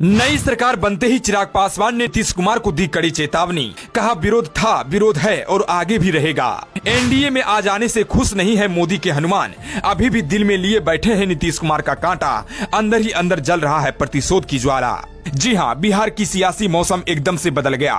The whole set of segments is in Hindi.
नई सरकार बनते ही चिराग पासवान ने नीतीश कुमार को दी कड़ी चेतावनी। कहा विरोध था, विरोध है और आगे भी रहेगा। एनडीए में आ जाने से खुश नहीं है मोदी के हनुमान। अभी भी दिल में लिए बैठे हैं नीतीश कुमार का कांटा। अंदर ही अंदर जल रहा है प्रतिशोध की ज्वाला। जी हाँ, बिहार की सियासी मौसम एकदम से बदल गया।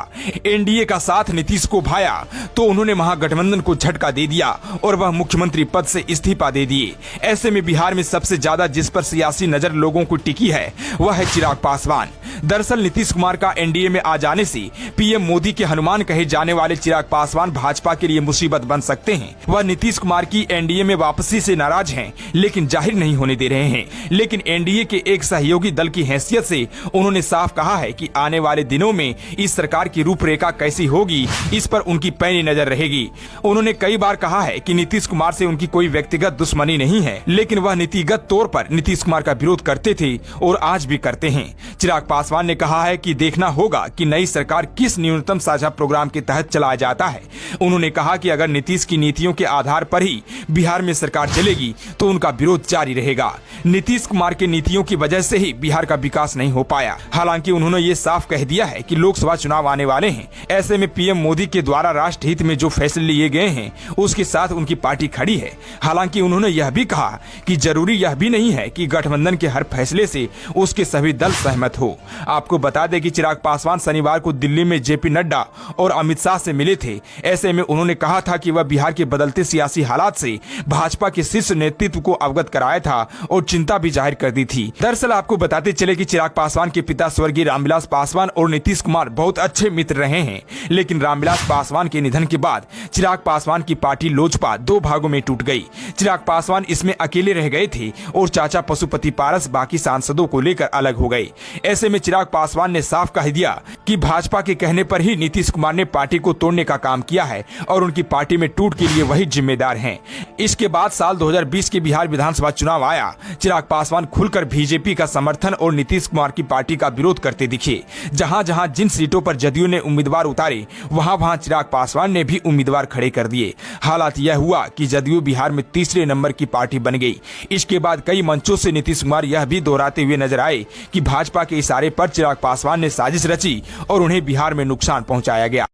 एनडीए का साथ नीतीश को भाया तो उन्होंने महागठबंधन को झटका दे दिया और वह मुख्यमंत्री पद से इस्तीफा दे दिए। ऐसे में बिहार में सबसे ज्यादा जिस पर सियासी नजर लोगों को टिकी है वह है चिराग पासवान। दरअसल नीतीश कुमार का एनडीए में आ जाने से पीएम मोदी के हनुमान कहे जाने वाले चिराग पासवान भाजपा के लिए मुसीबत बन सकते हैं। वह नीतीश कुमार की एनडीए में वापसी से नाराज हैं, लेकिन जाहिर नहीं होने दे रहे हैं। लेकिन एनडीए के एक सहयोगी दल की हैसियत से उन्होंने साफ कहा है कि आने वाले दिनों में इस सरकार की रूपरेखा कैसी होगी, इस पर उनकी पैनी नजर रहेगी। उन्होंने कई बार कहा है कि नीतीश कुमार से उनकी कोई व्यक्तिगत दुश्मनी नहीं है, लेकिन वह नीतिगत तौर पर नीतीश कुमार का विरोध करते थे और आज भी करते हैं। चिराग पासवान ने कहा है कि देखना होगा कि नई सरकार किस न्यूनतम साझा प्रोग्राम के तहत चलाया जाता है। उन्होंने कहा कि अगर नीतीश की नीतियों के आधार पर ही बिहार में सरकार चलेगी तो उनका विरोध जारी रहेगा। नीतीश कुमार की नीतियों की वजह से ही बिहार का विकास नहीं हो पाया। हालांकि उन्होंने ये साफ कह दिया है कि लोकसभा चुनाव आने वाले हैं। ऐसे में पीएम मोदी के द्वारा राष्ट्र हित में जो फैसले लिए गए हैं उसके साथ उनकी पार्टी खड़ी है। हालांकि उन्होंने यह भी कहा कि जरूरी यह भी नहीं है कि गठबंधन के हर फैसले से उसके सभी दल सहमत हो। आपको बता दें कि चिराग पासवान शनिवार को दिल्ली में जेपी नड्डा और अमित शाह से मिले थे। ऐसे में उन्होंने कहा था कि वह बिहार के बदलते सियासी हालात से भाजपा के शीर्ष नेतृत्व को अवगत कराया था और चिंता भी जाहिर कर दी थी। दरअसल आपको बताते चले कि चिराग पासवान के पिता स्वर्गीय रामविलास पासवान और नीतीश कुमार बहुत अच्छे मित्र रहे हैं। लेकिन रामविलास पासवान के निधन के बाद चिराग पासवान की पार्टी लोजपा दो भागों में टूट गई। चिराग पासवान इसमें अकेले रह गए थे और चाचा पशुपति पारस बाकी सांसदों को लेकर अलग हो गए। ऐसे में चिराग पासवान ने साफ कह दिया कि भाजपा के कहने पर ही नीतीश कुमार ने पार्टी को तोड़ने का काम किया है और उनकी पार्टी में टूट के लिए वही जिम्मेदार हैं। इसके बाद साल 2020 के बिहार विधानसभा चुनाव आया। चिराग पासवान खुलकर बीजेपी का समर्थन और नीतीश कुमार की पार्टी का विरोध करते दिखे। जहां जहां जिन सीटों पर जदयू ने उम्मीदवार उतारे वहां वहां चिराग पासवान ने भी उम्मीदवार खड़े कर दिए। हालात यह हुआ कि जदयू बिहार में तीसरे नंबर की पार्टी बन गई। इसके बाद कई मंचों से नीतीश कुमार यह भी दोहराते हुए नजर आए कि भाजपा के इशारे पर चिराग पासवान ने साजिश रची और उन्हें बिहार में नुकसान पहुंचाया गया।